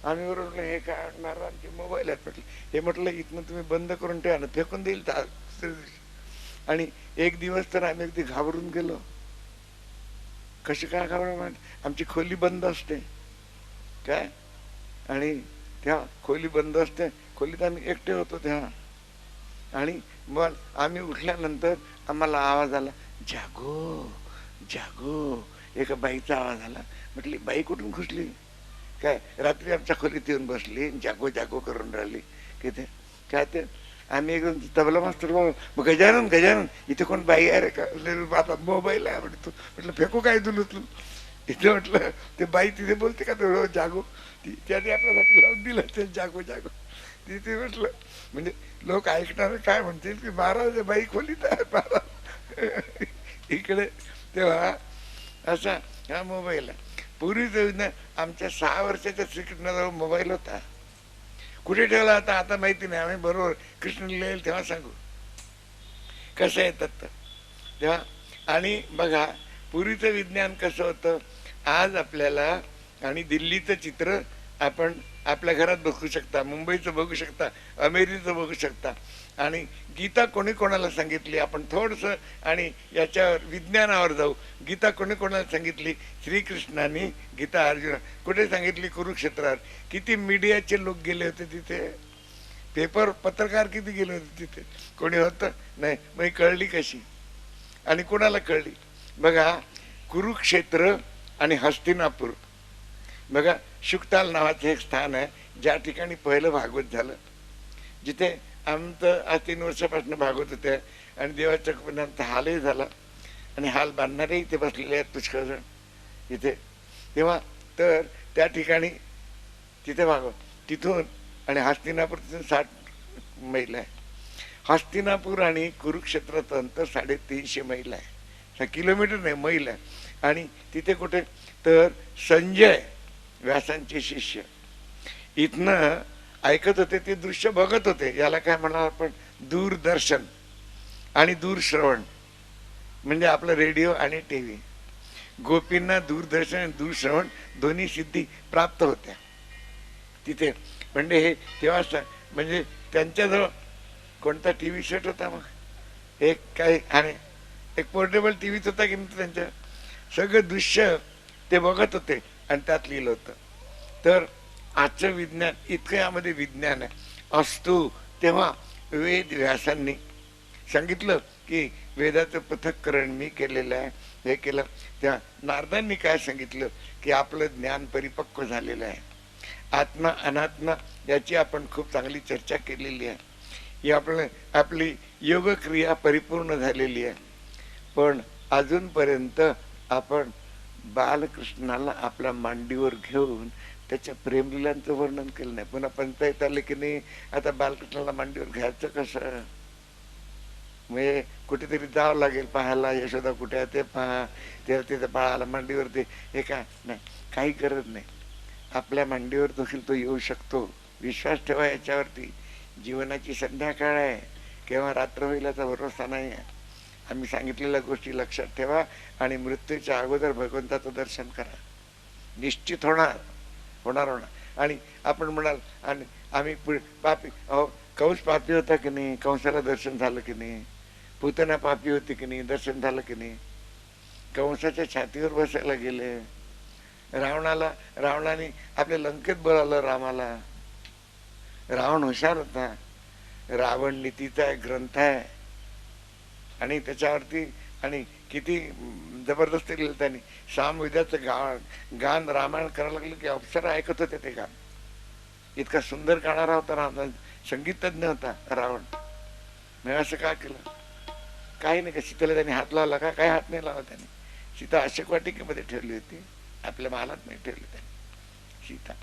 आम्ही म्हटलं हे काय महाराजांचे मोबाईल आहेत म्हटलं. हे म्हटलं इथनं तुम्ही बंद करून ठेवा ना, फेकून देईल तर दुसऱ्या दिवशी. आणि एक दिवस तर आम्ही अगदी घाबरून गेलो. कशी काय घाबरून? आमची खोली बंद असते काय, आणि त्या खोली बंद असते, खोलीत आम्ही एकटे होतो तेव्हा. आणि मग आम्ही उठल्यानंतर आम्हाला आवाज आला, जागो जागो. एका बाईचा आवाज आला. म्हटली बाई कुठून घुसली काय? रात्री आमच्या खोलीत येऊन बसली, जागो जागो करून राहिली. किती काय ते आम्ही एकदम तबला मास्तर मग गजानन गजानन इथे कोण बाई आहे रे का? आता मोबाईल आहे म्हणतो. म्हटलं फेकू काय उचलून इथे. म्हटलं ते बाई तिथे बोलते का तो जागो, त्याने आपल्यासाठी लावून दिलं ते जागो जागो तिथे. म्हटलं म्हणजे लोक ऐकणारे काय म्हणतील की महाराज बाई खोलीत आहे महाराज इकडे. तेव्हा असा हा मोबाईल आहे. पूर्वी आमच्या 6 वर्षाच्या श्रीकृष्णाजवळ मोबाईल होता. कुठे ठेवला होता आता माहिती नाही. आम्ही बरोबर कृष्ण लिहिल तेव्हा सांगू कसं येतात तर तेव्हा. आणि बघा पूर्वीचं विज्ञान कसं होतं. आज आपल्याला आणि दिल्लीचं चित्र आपण आपल्या घरात बघू शकता, मुंबईचं बघू शकता, अमेरिकेचं बघू शकता. आणि गीता कोणी कोणाला सांगितली आपण थोडंसं आणि याच्यावर विज्ञानावर जाऊ. गीता कोणी कोणाला सांगितली? श्रीकृष्णाने गीता अर्जुना कुठे सांगितली? कुरुक्षेत्रावर. किती मीडियाचे लोक गेले होते तिथे, पेपर पत्रकार किती गेले होते तिथे? कोणी होतं नाही. मग कळली कशी आणि कोणाला कळली? बघा कुरुक्षेत्र आणि हस्तिनापूर. बघा शुकताल नावाचं एक स्थान आहे ज्या ठिकाणी पहिलं भागवत झालं, जिथे आमचं आज 3 वर्षापासून भागवत होते. आणि देवाच्या कृपेने हालही झाला आणि हाल बांधणारे इथे बसलेले आहेत पुष्कळ जण इथे. तेव्हा तर त्या ठिकाणी तिथे भागवत तिथून आणि हस्तिनापूर तिथून 60 मैल आहे. हस्तिनापूर आणि कुरुक्षेत्राचं अंतर 350 मैल आहे. किलोमीटर नाही, मैल आहे. आणि तिथे कुठे तर संजय व्यासांचे शिष्य इथनं ऐकत होते, ते दृश्य बघत होते. याला काय म्हणणार आपण? दूरदर्शन आणि दूरश्रवण म्हणजे आपलं रेडिओ आणि टीव्ही. गोपींना दूरदर्शन आणि दूरश्रवण दोन्ही सिद्धी प्राप्त होत्या तिथे. म्हणजे हे तेव्हा म्हणजे त्यांच्याजवळ कोणता टीव्ही सेट होता मग एक काय, आणि एक पोर्टेबल टीव्हीच होता की त्यांच्या. सगळं दृश्य ते बघत होते आणि त्यात लिहिलं होतं. तर आजचं विज्ञान इतकं यामध्ये विज्ञान आहे असतो. तेव्हा वेद व्यासांनी सांगितलं की वेदाचं पृथक्करण मी केलेलं आहे, हे केलं. त्या नारदांनी काय सांगितलं की आपलं ज्ञान परिपक्व झालेलं आहे. आत्मा अनात्मा याची आपण खूप चांगली चर्चा केलेली आहे. ही आपली योगक्रिया परिपूर्ण झालेली आहे. पण अजूनपर्यंत आपण बालकृष्णाला आपल्या मांडीवर घेऊन त्याच्या प्रेमलीलांचं वर्णन केलं नाही. पुन्हा पंचायत आले की नाही, आता बालकृष्णाला मांडीवर घ्यायचं कसं? म्हणजे कुठेतरी जावं लागेल पाहायला, यशोदा कुठे आहे ते पहा, तिथे बाळाला मांडीवर ते हे काय नाही, काही गरज नाही. आपल्या मांडीवर देखील तो येऊ शकतो. विश्वास ठेवा याच्यावरती. जीवनाची संध्याकाळ आहे, केव्हा रात्र होईल याचा भरोसा नाही आहे. आम्ही सांगितलेल्या गोष्टी लक्षात ठेवा आणि मृत्यूच्या अगोदर भगवंताचं दर्शन करा. निश्चित होणार होणार होणार. आणि आपण म्हणाल आणि आम्ही पापी, अहो कंस पापी होता की नाही? कंसाला दर्शन झालं की नाही? पूतना पापी होती की नाही? दर्शन झालं की नाही? कंसाच्या छातीवर बसायला गेले. रावणाने आपल्या लंकेत बोलावलं रामाला. रावण हुशार होता. रावण नीतीचा एक ग्रंथ आहे आणि त्याच्यावरती आणि किती जबरदस्ती लिहिलं त्यांनी. सामवेदाचं गान रामायण करायला लागलं की अप्सरा ऐकत होते ते गान. इतका सुंदर गाणारा होता रावण, संगीतज्ञ होता रावण. मी असं का केलं? काही नाही. का सीतेला त्यांनी हात लावला का? काही हात नाही लावला त्यांनी. सीता अशोक वाटिकेमध्ये ठेवली होती, आपल्या महालात नाही ठेवली त्यांनी. सीता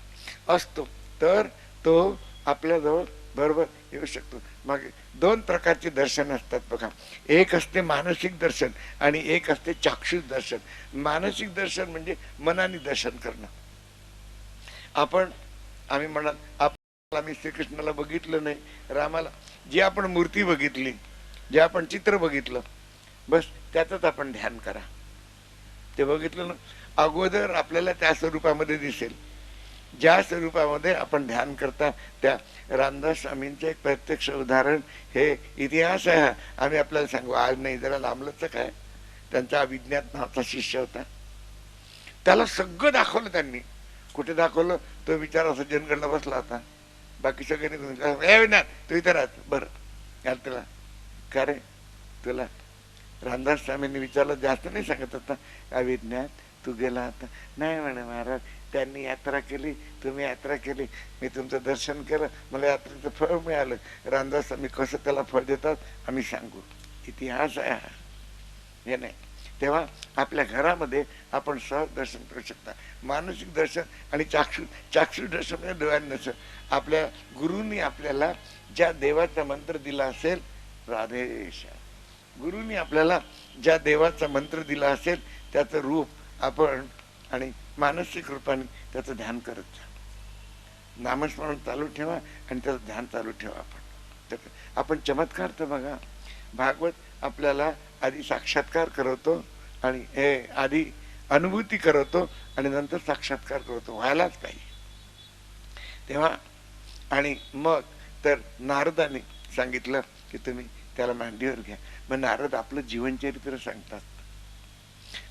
असतो तर तो आपल्याजवळ बरोबर येऊ शकतो. मग 2 प्रकारचे दर्शन असतात बघा. एक असते मानसिक दर्शन आणि एक असते चाक्षुष दर्शन. मानसिक दर्शन म्हणजे मनाने दर्शन करणं. आम्ही म्हणाल आम्ही श्रीकृष्णाला बघितलं नाही, रामाला जी आपण मूर्ती बघितली, जे आपण चित्र बघितलं, बस त्यातच आपण ध्यान करा. ते बघितलं ना, अगोदर आपल्याला त्या स्वरूपामध्ये दिसेल. ज्या स्वरूपामध्ये आपण ध्यान करता त्या रामदास स्वामींचे एक प्रत्यक्ष उदाहरण हे इतिहास आहे. आम्ही आपल्याला सांगू आज नाही, जरा लांबलंच काय. त्यांचा अभिज्ञात नावाचा शिष्य होता, त्याला सगळं दाखवलं त्यांनी. कुठे दाखवलं तो विचार सज्जनकडला बसला होता, बाकी सगळे निघून तू इथे राहत बरं यार तुला का रे, तुला रामदास स्वामींनी विचारलं, जास्त नाही सांगत होता, अभिज्ञात तू गेला होता. नाही म्हणे महाराज, त्यांनी यात्रा केली, तुम्ही यात्रा केली, मी तुमचं दर्शन केलं, मला यात्रेचं फळ मिळालं. रामदास स्वामी कसं त्याला फळ देतात आम्ही सांगू, इतिहास आहे हा, हे नाही. तेव्हा आपल्या घरामध्ये आपण सहज दर्शन करू शकता. मानसिक दर्शन आणि चाक्षुष दर्शन म्हणजे डोळ्यांचं. आपल्या गुरुंनी आपल्याला ज्या देवाचा मंत्र दिला असेल, राधेश्याम, गुरुंनी आपल्याला ज्या देवाचा मंत्र दिला असेल त्याचं रूप आपण आणि मानसिक रूपाने त्याचं ध्यान करत जा. नामस्मरण चालू ठेवा आणि त्याचं ध्यान चालू ठेवा. आपण चमत्कार तर बघा, भागवत आपल्याला आधी साक्षात्कार करवतो आणि हे आधी अनुभूती करवतो आणि नंतर साक्षात्कार करवतो, व्हायलाच पाहिजे. तेव्हा आणि मग तर नारदाने सांगितलं की तुम्ही त्याला मांडीवर घ्या. मग नारद आपलं जीवनचरित्र सांगतात.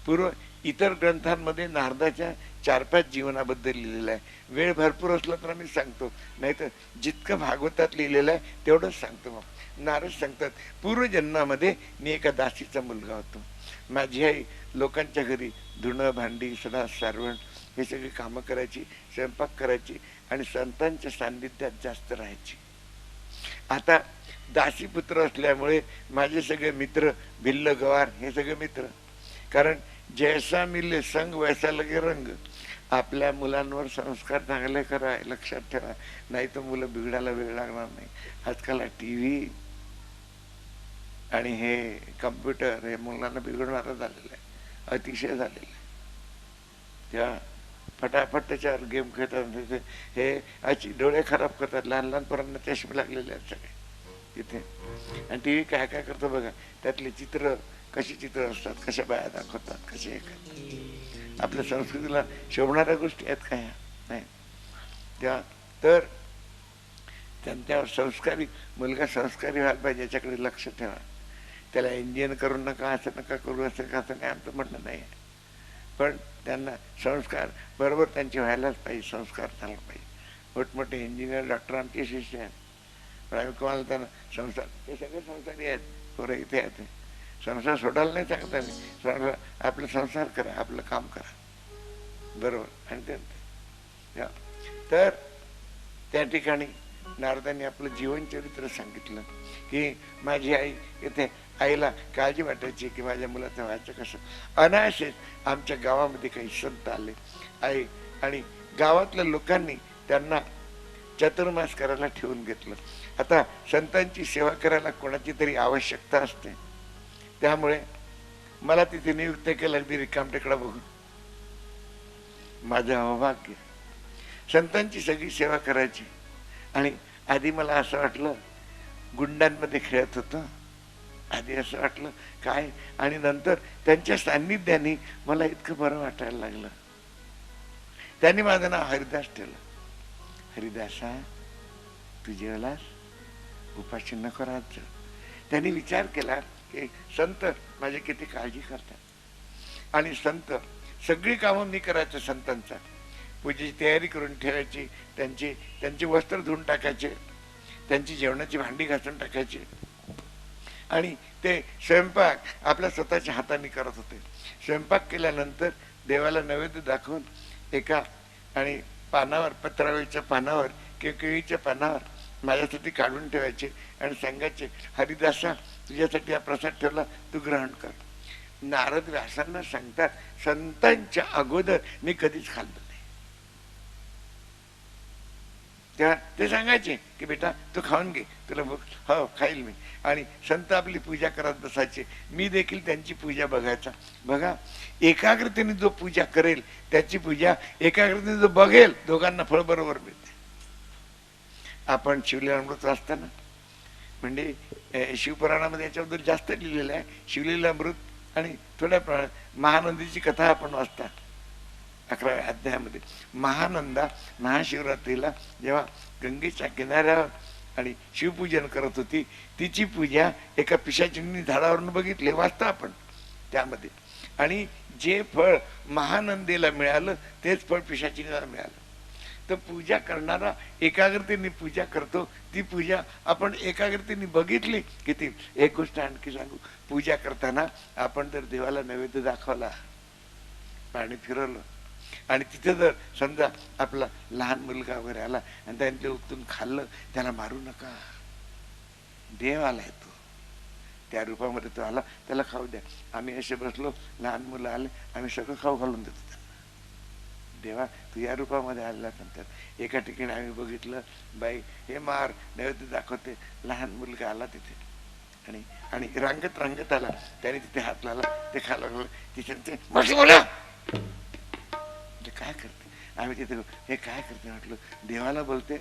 पूर्व इतर ग्रंथांमध्ये नारदाच्या 4-5 जीवनाबद्दल लिहिलेलं आहे. वेळ भरपूर असला तर आम्ही सांगतो, नाही तर जितकं भागवतात लिहिलेलं आहे तेवढंच सांगतो. मग नारद सांगतात, पूर्वजन्मामध्ये मी एका दासीचा मुलगा होतो. माझी आई लोकांच्या घरी धुणं भांडी सदा सारवण हे सगळी कामं करायची, स्वयंपाक करायची आणि संतांच्या सान्निध्यात जास्त राहायची. आता दासीपुत्र असल्यामुळे माझे सगळे मित्र भिल्ल गवार हे सगळे मित्र, कारण जैसा मिले संग वैसा लगे रंग. आपल्या मुलांवर संस्कार चांगले करा, लक्षात ठेवा, नाही तर मुलं बिघडायला वेळ लागणार नाही. आजकाल TV आणि हे कम्प्युटर हे मुलांना बिघडणारं झालेलं आहे, अतिशय झालेलं आहे. तेव्हा फटाफट त्याच्यावर गेम खेळतात, हे अशी डोळे खराब करतात. लहान लहान पोरांना चष्मे लागलेले आहेत सगळे तिथे. आणि TV काय काय करतो बघा, त्यातले चित्र कशी चित्र असतात, कशा बाया दाखवतात, कसे आपल्या संस्कृतीला शोभणाऱ्या गोष्टी आहेत काय नाही. तेव्हा तर त्यांच्यावर संस्कारी मुलगा संस्कारी व्हायला पाहिजे, याच्याकडे लक्ष ठेवा. त्याला इंजिनियर करून नका, असं नका करू, असं का, असं नाही आमचं म्हणणं नाही. पण त्यांना संस्कार बरोबर त्यांचे व्हायलाच पाहिजे, संस्कार झाला पाहिजे. मोठमोठे इंजिनियर डॉक्टर आमचे शिष्य आहेत, पण आम्ही कोणाला त्यांना संस्कार, ते सगळे संस्कारी आहेत, पोरं इथे आहेत. संसार सोडायला नाही सांगत आम्ही, आपलं संसार करा, आपलं काम करा बरोबर. आणि तर त्या ठिकाणी नारदांनी आपलं जीवनचरित्र सांगितलं की माझी आई इथे, आईला काळजी वाटायची की माझ्या मुलाचं व्हायचं कसं. अनायासेच आमच्या गावामध्ये काही संत आले आई, आणि गावातल्या लोकांनी त्यांना चातुर्मास करायला ठेवून घेतलं. आता संतांची सेवा करायला कोणाची तरी आवश्यकता असते, त्यामुळे मला तिथे नियुक्त केलं. अगदी रिकामटेकडा बघून माझं अभाग्य, संतांची सगळी सेवा करायची. आणि आधी मला असं वाटलं गुंडांमध्ये खेळत होतं, आधी असं वाटलं काय, आणि नंतर त्यांच्या सान्निध्याने मला इतकं बरं वाटायला लागलं. त्यांनी माझं नाव हरिदास ठेवलं. हरिदासा तू जेवलास, उपाशी नको राहत जा. त्यांनी विचार केला की संत माझी किती काळजी करतात, आणि संत सगळी कामं मी करायचं. संतांचा पूजेची तयारी करून ठेवायची, त्यांची वस्त्र धुवून टाकायचे, त्यांची जेवणाची भांडी घासून टाकायची, आणि ते स्वयंपाक आपल्या स्वतःच्या हाताने करत होते. स्वयंपाक केल्यानंतर देवाला नैवेद्य दाखवून एका आणि पानावर, पत्रावळीच्या पानावर किंवा केळीच्या पानावर माझ्यासाठी काढून ठेवायचे आणि सांगायचे, हरिदासा तुझ्यासाठी हा प्रसाद ठेवला, तू ग्रहण कर. नारद व्यासांना सांगतात, संतांच्या अगोदर मी कधीच खाल्लं नाही. तेव्हा ते सांगायचे की बेटा तू खाऊन घे, तुला भूक, हो खाईल मी. आणि संत आपली पूजा करत बसायचे, मी देखील त्यांची पूजा बघायचा. बघा, एकाग्रतेने जो पूजा करेल त्याची पूजा, एकाग्रतेने जो बघेल, दोघांना फळ बरोबर मिळते. आपण शिवलीलामृत वाचताना, म्हणजे शिवपुराणामध्ये याच्याबद्दल जास्त लिहिलेलं आहे. शिवलीलामृत आणि थोड्या प्रमाणात महानंदीची कथा आपण वाचता. 11व्या अध्यायामध्ये महानंदा महाशिवरात्रीला जेव्हा गंगेच्या किनाऱ्यावर आणि शिवपूजन करत होती, तिची पूजा एका पिशाचिनी झाडावरून बघितले, वाचता आपण त्यामध्ये. आणि जे फळ महानंदेला मिळालं तेच फळ पिशाचिनीला मिळालं. तर पूजा करणारा एकाग्रतेने पूजा करतो, ती पूजा आपण एकाग्रतेने बघितली किती. एक गोष्ट आणखी सांगू, पूजा करताना आपण जर देवाला नैवेद्य दाखवला, पाणी फिरवलं आणि तिथे जर समजा आपला लहान मुलगा वगैरे आला आणि त्याने उठून खाल्लं, त्याला मारू नका. देव आलाय तो, त्या रूपामध्ये तो आला, त्याला खाऊ द्या. आम्ही असे बसलो, लहान मुलं आले, आम्ही सगळं खाऊ घालून देतो त्यांना. देवा तू या रूपामध्ये आलेला म्हणतात. एका ठिकाणी आम्ही बघितलं, बाई हे मार नैवेद्य दाखवते, लहान मुलगा आला तिथे आणि आणि रांगत रांगत आला, त्याने तिथे हात लावला, ते खायला लागलं. तिथे बोला काय करते. आम्ही तिथे हे काय करते म्हटलं, देवाला बोलते.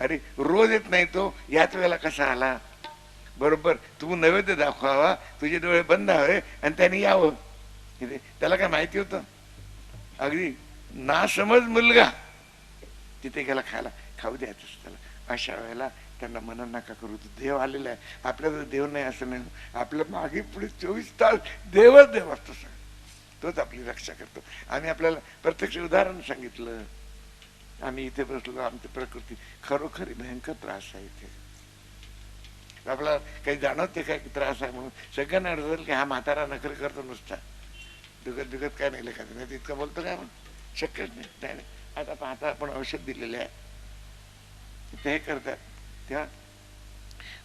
अरे रोज येत नाही तो, याच वेळेला कसा आला. बरोबर तू नैवेद्य दाखवावा, तुझे डोळे बंद हवे आणि त्याने यावं. त्याला काय माहिती होतं. अगदी ना समज मुलगा तिथे गेला खायला, खाऊ द्यायचं त्याला. अशा वेळेला त्यांना मना नका करू, देव आलेला आहे. आपल्याला देव नाही असं नाही, आपल्या मागे पुढे 24 तास देवच देव असतो, तोच आपली रक्षा करतो. आम्ही आपल्याला प्रत्यक्ष उदाहरण सांगितलं. आम्ही इथे बसलो, आमची प्रकृती खरोखरी भयंकर त्रास आहे. इथे आपल्याला काही जाणवते काय त्रास आहे म्हणून. सगळ्यांना अडचण की हा म्हातारा नखरे करतो नुसता, दुखत दुखत काय नाही लेखायचं नाही, इतकं बोलतो काय म्हणून शक्यच नाही. आता पाहता आपण औषध दिलेले आहे, ते हे करतात तेव्हा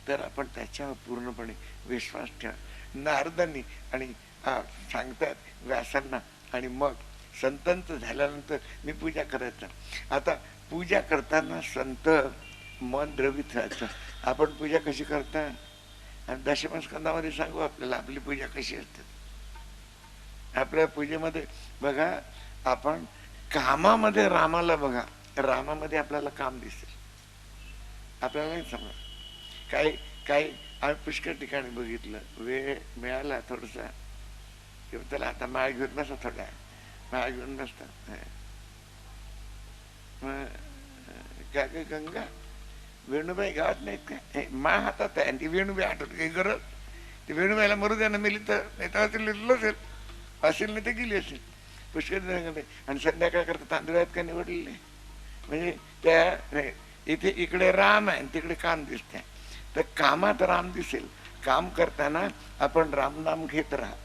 तर आपण त्याच्यावर पूर्णपणे विश्वास ठेवा. नारदांनी आणि सांगतात व्यासांना, आणि मग संतांचं झाल्यानंतर मी पूजा करायचं. आता पूजा करताना संत मन द्रवित व्हायचं. आपण पूजा कशी करता, आणि दशमस्कंदामध्ये सांगू आपल्याला आपली पूजा कशी असते. आपल्या पूजेमध्ये बघा, आपण कामामध्ये रामाला बघा, रामामध्ये आपल्याला काम दिसेल, आपल्याला नाही समजा. काही आम्ही पुष्कळ ठिकाणी बघितलं, वेळ मिळाला थोडसा किंवा त्याला आता माळ घेऊन बसा, थोडा माळ घेऊन बसतात. काय गंगा वेणुबाई गावात नाहीत काय, माळ हातात आहे आणि ती वेणुबाई आठवत काही गरज. ती वेणुबाईला मरू द्या ना, मेली तर नाही तर लिहिलं असेल नाही तर गेली असेल पुष्कळ. आणि संध्याकाळ करता तांदूळ आहेत का निवडलेले, म्हणजे त्या इथे इकडे राम आहे तिकडे काम दिसते, तर कामात राम दिसेल. काम करताना आपण रामनाम घेत राहा.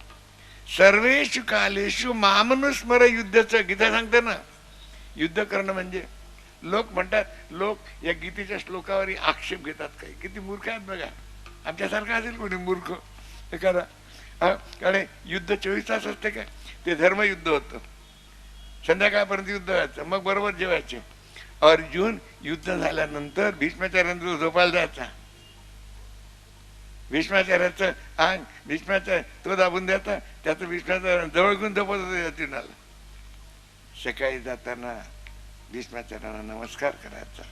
सर्वेषु कालेषु मामनुस्मर युद्धचं गीता सांगते ना. युद्ध करणं म्हणजे लोक म्हणतात, लोक या गीतेच्या श्लोकावर आक्षेप घेतात. काही किती मूर्ख आहेत बघा. आमच्यासारखा असेल कोणी मूर्ख एखादा. कारण युद्ध 24 तास असते काय, ते धर्मयुद्ध होतं. संध्याकाळपर्यंत युद्ध व्हायचं, मग बरोबर जेवायचे. अर्जुन युद्ध झाल्यानंतर भीष्माचार्यांना झोपायला जायचा. भीष्माचार्याचं अंग भीष्माचार्य तो दाबून द्यायचा, त्याचं भीष्माचार्य जवळ घेऊन झोपत होते अर्जुनाला. सकाळी जाताना भीष्माचार्यांना नमस्कार करायचा,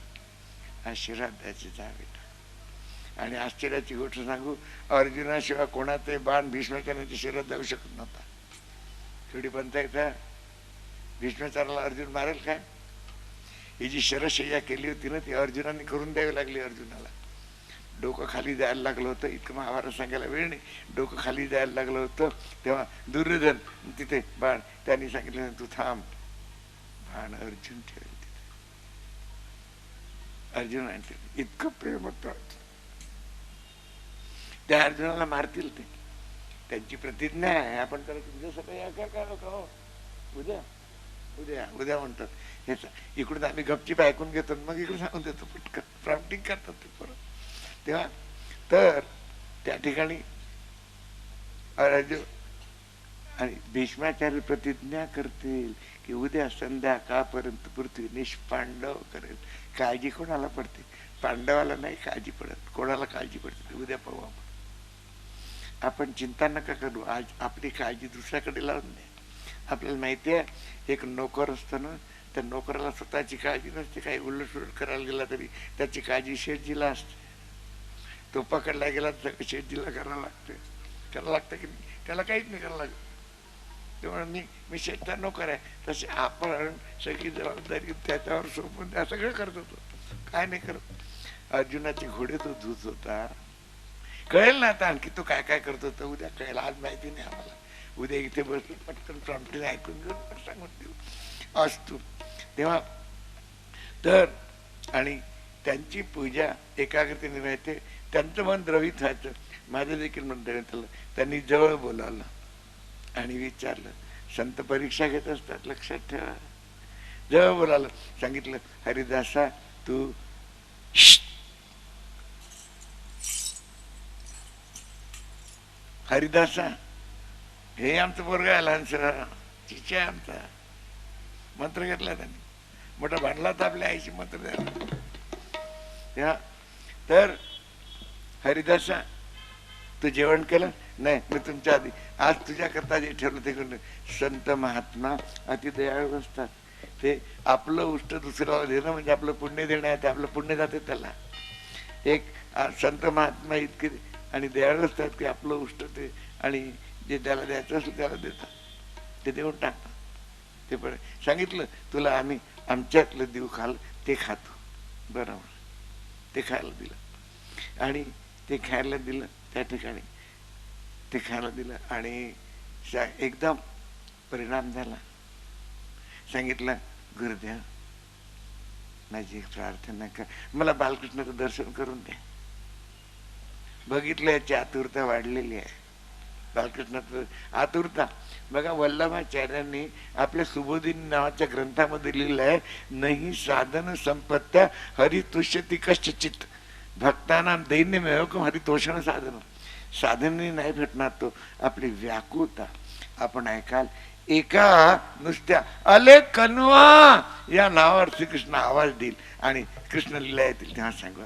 आशीर्वाद द्यायचे जा बेटा. आणि आश्चर्याची गोष्ट सांगू, अर्जुनाशिवाय कोणाचे बाण भीष्माचार्यांच्या शरीरात जाऊ शकत नव्हता. थोडी पंचायत आहे, भीष्माचार्याला अर्जुन मारेल काय. ही जी शरशय्या केली होती ना, ती अर्जुनाने करून द्यावी लागली अर्जुनाला. डोकं खाली जायला लागलं होतं, इतकं महाभारत सांगायला वेळ नाही. डोकं खाली जायला लागलं होतं तेव्हा दुर्योधन तिथे बाण, त्यांनी सांगितलं तू थांब, बाण अर्जुन ठेवेल तिथे. अर्जुन आणतील, इतकं प्रेम होतं. त्या अर्जुनाला मारतील ते, त्यांची प्रतिज्ञा आहे. आपण तर तुमच्या सगळं काय लोक उद्या उद्या उद्या म्हणतात. हेच इकडून आम्ही गपचीप ऐकून घेतो, मग इकडे सांगून देतो पटकन, प्रॉम्प्टिंग करतात ते परत. तेव्हा तर त्या ठिकाणी अर्जुन आणि भीष्माचार्य प्रतिज्ञा करतील की उद्या संध्याकाळपर्यंत पृथ्वी निष्पांडव करेल. काळजी कोणाला पडते, पांडवाला नाही काळजी पडत. कोणाला काळजी पडते उद्या पाहू आपण. आपण चिंता नका करू, आज आपली काळजी दुसऱ्याकडे लावून नाही. आपल्याला माहिती आहे, एक नोकर असतो ना, त्या नोकराला स्वतःची काळजी नसते. काही उलटसुलट करायला गेला तरी त्याची काळजी शेठजीला असते. तो पकडला गेला तर शेठजीला करायला लागते. त्याला लागतं की नाही, त्याला काहीच नाही करायला लागत. तेव्हा मी शेतचा नोकर आहे, तसे आपण सगळी जबाबदारी त्याच्यावर सोपून त्या सगळं करत होतो. काय नाही करत. अर्जुनाचे घोडे तो धुत होता. कळेल ना आता आणखी तो काय काय करत होता, उद्या कळेल, आज माहिती नाही आम्हाला. उद्या इथे बसून पटकन प्रॉम्प्टली ऐकून घेऊन सांगून देऊ असतो. तेव्हा तर आणि त्यांची पूजा एकाग्रतेने व्हायचे, त्यांचं मन द्रवित व्हायचं. माझं देखील मन द्रवित झालं. त्यांनी जवळ बोलावलं आणि विचारलं. संत परीक्षा घेत असतात, लक्षात ठेवा. जवळ बोलावलं, सांगितलं, हरिदासा तू हरिदासा, हे आमचं पोरग आहे लहानसं, चिचे आमचा. मंत्र घेतला त्यांनी, मोठा भांडला तर आपल्या आईची मंत्र द्यायला. तर हरिदासा तू जेवण केलं? नाही, मी तुमच्या आधी. आज तुझ्या करता जे ठेवलं ते करून. संत महात्मा अति दयाळू असतात. ते आपलं उष्ट दुसऱ्याला देणं म्हणजे आपलं पुण्य देणं आहे. ते आपलं पुण्य जाते त्याला. एक संत महात्मा इतके आणि दयाळू असतात की आपलं उष्ट ते आणि जे त्याला द्यायचं असलं त्याला देतात, ते देऊन टाकतात. ते पण सांगितलं तुला आम्ही आमच्यातलं देऊ खाल ते खातो, बरोबर. ते खायला दिलं आणि ते खायला दिलं. त्या ठिकाणी ते खायला दिलं आणि एकदम परिणाम झाला. सांगितलं, गुरुदेव माझी एक प्रार्थना कर, मला बालकृष्णाचं दर्शन करून द्या. बघितलं याची आतुरता वाढलेली आहे. बालकृष्णाचं आतुरता बघा. वल्लभाचार्यांनी आपल्या सुबोधिनी नावाच्या ग्रंथामध्ये लिहिलं आहे, नाही साधन संपत्त्या हरितुष्यती कश्चित भक्ताना दैन्यमेवकम हरितोषण साधन. साधने नाही भेटणार तो, आपली व्याकुळता. आपण ऐकाल एका नुसत्या अले कन्वा या नावावर श्रीकृष्ण आवाज देईल आणि कृष्ण लीला येतील तेव्हा सांगू.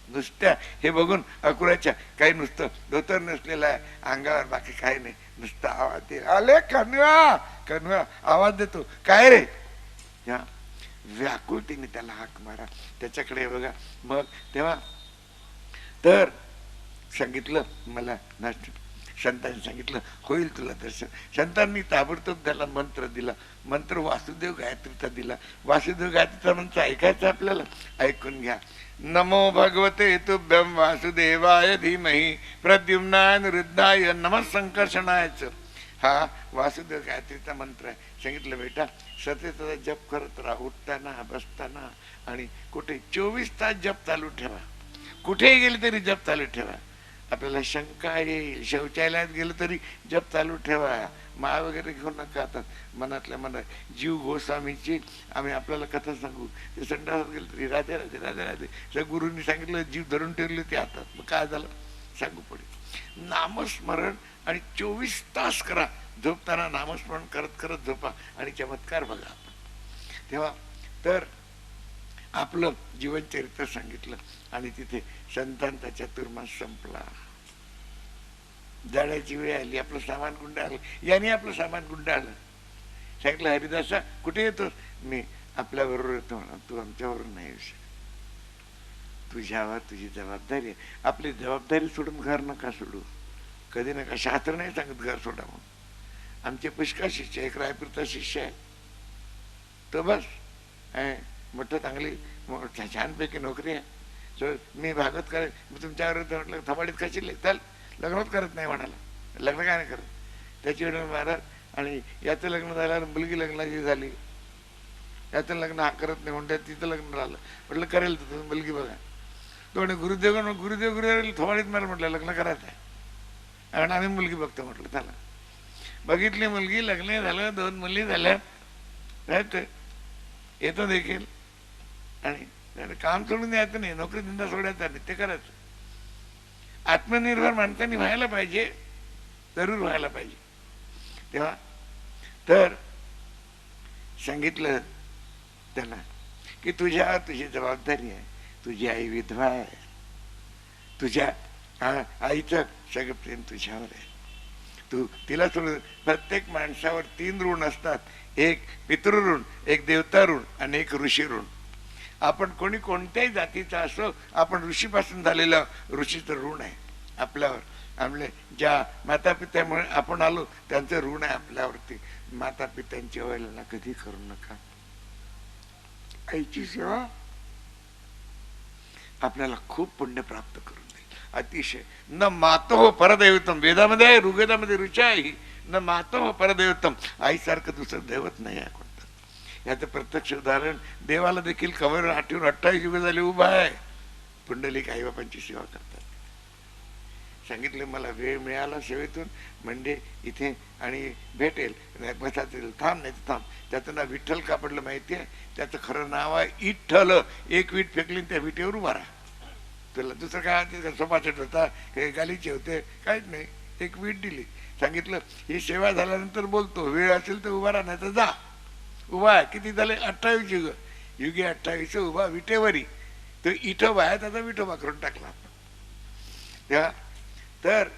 नुसत्या हे बघून अकुराच्या काही नुसतं धोतर नसलेलं आहे अंगावर, बाकी काही नाही, नुसतं आवाज दे, अले कन्वा कन्वा आवाज देतो. काय रे? या व्याकुळतेने त्याला हाक मारा. त्याच्याकडे बघा. मग तेव्हा तर सांगितलं मला संतांनी सांगितलं होईल तुला दर्शन. संतांनी ताबडतोब त्याला मंत्र दिला. मंत्र वासुदेव गायत्रीचा दिला. वासुदेव गायत्रीचा मंत्र ऐकायचा आपल्याला, ऐकून घ्या. नमो भगवते तुभ्यं वासुदेवाय धीमहि प्रद्युम्नानिरुद्धाय नमः संकर्षणायच. हा वासुदेव गायत्रीचा मंत्र आहे. सांगितलं बेटा सतत जप करत राहा, उठताना बसताना आणि कुठे 24 तास जप चालू ठेवा. कुठेही गेले तरी जप चालू ठेवा. आपल्याला शंका येईल, शौचालयात गेलं तरी जप चालू ठेवा. माळ वगैरे घेऊ नका. आता मनातल्या मनात जीव गोस्वामीची आम्ही आपल्याला कथा सांगू. ते संडासात गेलं तरी राधे राधे राधे राधे. त्या गुरुंनी सांगितलं जीव धरून ठेवले ते हातात. मग काय झालं सांगू पुढे. नामस्मरण आणि 24 तास करा. झोपताना नामस्मरण करत करत झोपा आणि चमत्कार बघा. तेव्हा तर आपलं जीवनचरित्र सांगितलं आणि तिथे संतांचा चातुर्मास संपला. जाण्याची वेळ आली. आपलं सामान गुंडाळलं. याने आपलं सामान गुंडाळलं. सांगितलं हरिदासा कुठे येतो? मी आपल्याबरोबर येतो म्हणा. तू आमच्याबरोबर नाही येऊ शकत. तुझ्यावर तुझी जबाबदारी आहे. आपली जबाबदारी सोडून घर नका सोडू. कधी नका. शास्त्र नाही सांगत घर सोडा म्हणून. आमचे पुष्कळ शिष्य, एक रायपूरचा शिष्य आहे तो बस मोठं चांगली छानपैकी नोकरी आहे. सो मी भागवत करेन. मी तुमच्यावर म्हटलं थबाडीत कशी चल लग्नच करत नाही म्हणाला. लग्न काय नाही करत. त्याची वेळ महाराज आणि याचं लग्न झाल्यावर मुलगी लग्नाची झाली. याचं लग्न हा करत नाही म्हणतात. तिचं लग्न झालं. म्हटलं करेल तर तुम्ही मुलगी बघा. तो म्हणे गुरुदेव गुरुदेव थोडीत मला म्हटलं लग्न करायचं आहे कारण आम्ही मुलगी बघतो. म्हटलं चला. बघितली मुलगी, लग्न झालं, 2 मुली झाल्या. येतो देखील आणि काम सोडून द्यायचं नाही, नोकरी धंदा सोडायचा नाही, ते करायचं. आत्मनिर्भर माणसांनी व्हायला पाहिजे, जरूर व्हायला पाहिजे. तेव्हा तर सांगितलं त्यांना की तुझी जबाबदारी आहे. तुझी आई विधवा आहे. तुझ्या आईचं सगळं प्रेम तुझ्यावर आहे. तू तिला सोडून. प्रत्येक माणसावर 3 ऋण असतात. एक पितृऋण, एक देवता ऋण आणि एक ऋषी ऋण. आपण कोणत्याही जातीचा असो, आपण ऋषीपासून झालेलं ऋषीचं ऋण आहे आपल्यावर. आपले ज्या मातापित्यामुळे आपण आलो त्यांचं ऋण आहे आपल्यावरती. मातापित्यांची अवहेलना कधी करू नका. आईची सेवा आपल्याला खूप पुण्य प्राप्त करून देईल. अतिशय. न मातो परदैवतम, वेदामध्ये आहे, ऋग्वेदामध्ये ऋचा आहे, न मातो परदैवतम, आईसारखं दुसरं दैवत नाही आहे कोणतं. याचं प्रत्यक्ष उदाहरण देवाला देखील कमरेवर आठवून 28 युग झाले उभा आहे. पुंडलिक आई बापांची सेवा करतात. सांगितलं मला वेळ मिळाला सेवेतून म्हणजे इथे आणि भेटेल, बसायचं थांब नाही थांब. त्याचं नाव विठ्ठल का पडलं माहिती आहे? त्याचं खरं नाव आहे इठ्ठल. एक वीट फेकली त्या विटेवर उभा राहा. तुला दुसरं काय सोपाचट होता, हे गालीचे होते, काहीच नाही. एक वीट दिली. सांगितलं ही सेवा झाल्यानंतर बोलतो, वेळ असेल तर उभा राहा, नाही तर जा. उभा आहे. किती झाले? 28 युग. युगे 28 उभा विटेवरी. तो इठोबा आहे, त्याचा विठोबा करून टाकला. तेव्हा तर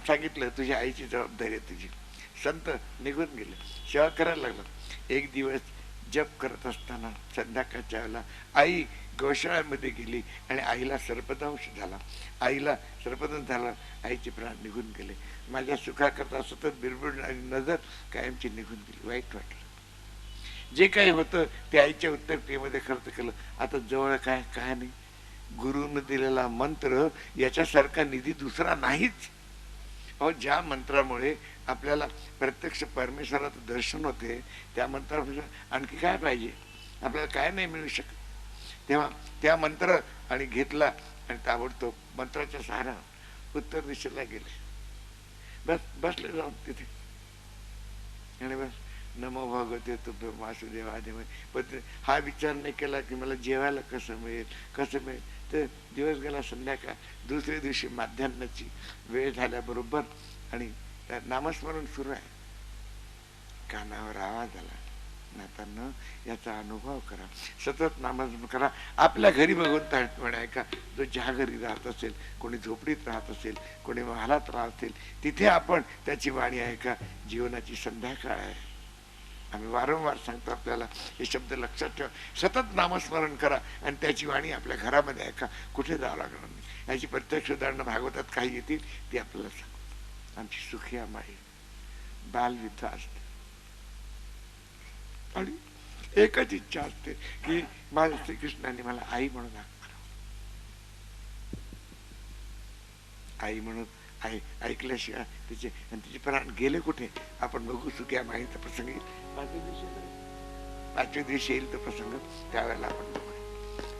सांगितलं तुझ्या आईची जबाबदारी आहे तुझी. संत निघून गेले, सेवा करायला लागला. एक दिवस जप करत असताना संध्याकाळच्या वेळेला आई गौशाळ्यामध्ये गेली आणि आईला सर्पदंश झाला. आईला सर्पदंश झाला, आईचे प्राण निघून गेले. माझ्या सुखाकरता सतत बिरबिरणारी नजर कायमची निघून गेली. वाईट वाटलं. जे काही होतं ते आईच्या उत्तरक्रियेमध्ये खर्च केलं. आता जवळ काय काय नाही. गुरुने दिलेला मंत्र याच्यासारखा निधी दुसरा नाहीच. अहो, ज्या मंत्रामुळे आपल्याला प्रत्यक्ष परमेश्वराचं दर्शन होते त्या मंत्रापेक्षा आणखी काय पाहिजे? आपल्याला काय नाही मिळू शकत. तेव्हा त्या मंत्र आणि घेतला आणि ताबडतोब मंत्राच्या सहारा उत्तर दिशेला गेले. बसले जाऊन तिथे आणि बस नमो भगवते तुभ्य वासुदेवादेव. पण हा विचार नाही केला की मला जेवायला कसं मिळेल कसं मिळेल. तर दिवस गेला, संध्याकाळ. दुसऱ्या दिवशी माध्यान्हाची वेळ झाल्याबरोबर आणि नामस्मरण सुरू आहे. कानावर आवाज आला, नातांनो याचा अनुभव करा, सतत नामस्मरण करा. आपल्या घरी भगवंत आहे का? जो ज्या घरी राहत असेल, कोणी झोपडीत राहत असेल, कोणी महालात राहत असेल, तिथे आपण त्याची वाणी आहे का? जीवनाची संध्याकाळ आहे. आम्ही वारंवार सांगतो आपल्याला हे शब्द लक्षात ठेवा. सतत नामस्मरण करा आणि त्याची वाणी आपल्या घरामध्ये आहे का? कुठे जावं लागणार नाही. याची प्रत्यक्ष उदाहरणं भागवतात काही येतील ती आपल्याला सांगतो. आमची सुखी माई बालविद्ध असते आणि एकच इच्छा असते की माझ्या श्रीकृष्णाने मला आई म्हणून हाक मारावं. आई म्हणून आई ऐकल्याशिवाय तिचे आणि तिचे प्राण गेले कुठे आपण बघू. सुख्या माईचा प्रसंग येईल 5व्या दिवशी येईल तो प्रसंग, त्यावेळेला आपण बघू.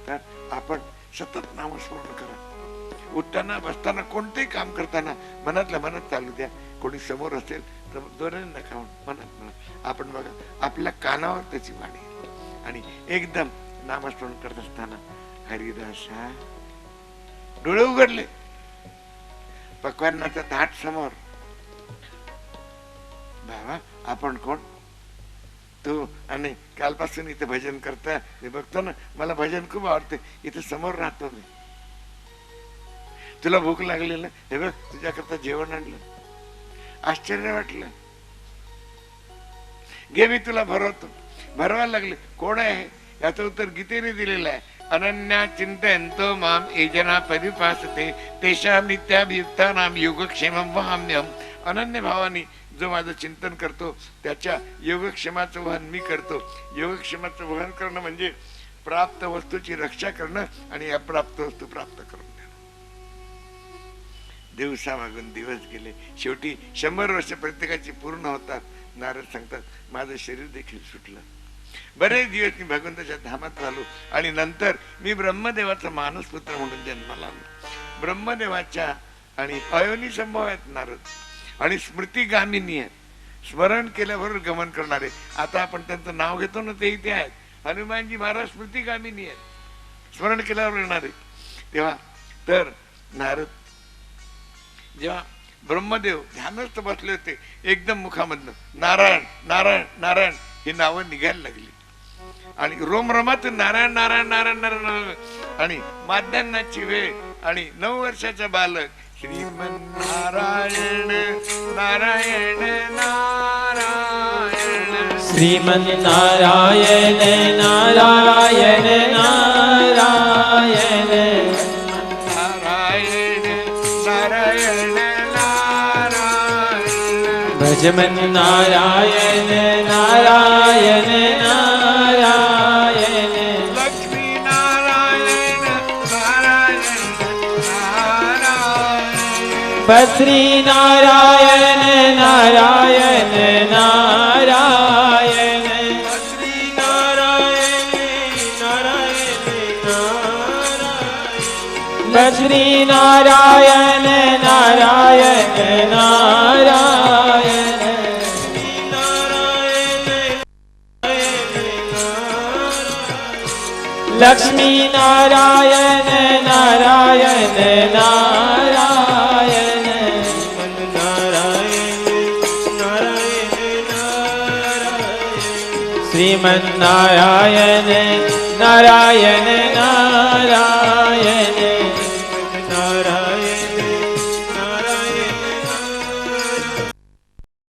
तर आपण सतत नामस्मरण करा. उठताना बसताना कोणतेही काम करताना मनातल्या मनात चालू द्या. कोणी समोर असेल तर दोन नका मनात म्हणत. आपण बघा आपल्या कानावर त्याची वाणी आणि एकदम नामस्मरण करत असताना हरिदासा डोळे उघडले. पक्वान्नाचा ताट समोर. बाबा आपण कोण? तू आणि कालपासून इथे भजन करता मी बघतो ना, मला भजन खूप आवडते. इथे समोर राहतो मी. तुला भूक लागली ना, हे बघ तुझ्याकरता जेवण आणलं. आश्चर्य वाटलं. घे मी तुला भरवतो. भरवायला लागले. कोण आहे? याचं उत्तर गीतेने दिलेलं आहे. अनन्या चिंतयन्तो माम ये जना परिपासते तेषां नित्याभियुक्तानां योगक्षेमं वहाम्यहम्. अनन्य भावाने जो माझं चिंतन करतो त्याच्या योगक्षेमाचं वहन मी करतो. योगक्षेमाचं वहन करणं म्हणजे प्राप्त वस्तूची रक्षा करणं आणि अप्राप्त वस्तू प्राप्त करून देणं. दिवसा मागून दिवस गेले. शेवटी 100 वर्ष प्रत्येकाची पूर्ण होतात. नारद सांगतात माझं शरीर देखील सुटलं. बरेच दिवस मी भगवंताच्या धामात झालो आणि नंतर मी ब्रह्मदेवाचा मानसपुत्र म्हणून जन्माला आलो. ब्रह्मदेवाच्या आणि अयोनी संभव आहेत नारद आणि स्मृतिगामिनी आहेत. स्मरण केल्याबरोबर गमन करणारे. आता आपण त्यांचं नाव घेतो ना, ते इथे आहेत. हनुमानजी महाराज स्मृतिगामिनी आहेत, स्मरण केल्यावर येणारे. तेव्हा तर नारद जेव्हा ब्रह्मदेव ध्यानस्थ बसले होते, एकदम मुखामधनं नारायण नारायण नारायण ही नावं निघायला लागली आणि रोमरोमात नारायण नारायण नारायण नारायण. आणि माध्यान्हाची वेळ आणि 9 वर्षाचा बालक श्रीमन्नारायण नारायण नारायण श्रीमन्नारायण नारायण नारायण नारायण नारायण શ્રીમન નારાયણ નારાયણ નારાયણ લક્ષ્મી નારાયણ નારાયણ નારાયણ બદ્રી નારાયણ નારાયણ નારાયણ બદ્રી નારાયણ નારાયણ નારાયણ બદ્રી નારાયણ નારાયણ નારાયણ લક્ષ્મી નારાયણ નારાયણ નારાયણ શ્રીમન નારાયણ નારાયણ નારાયણ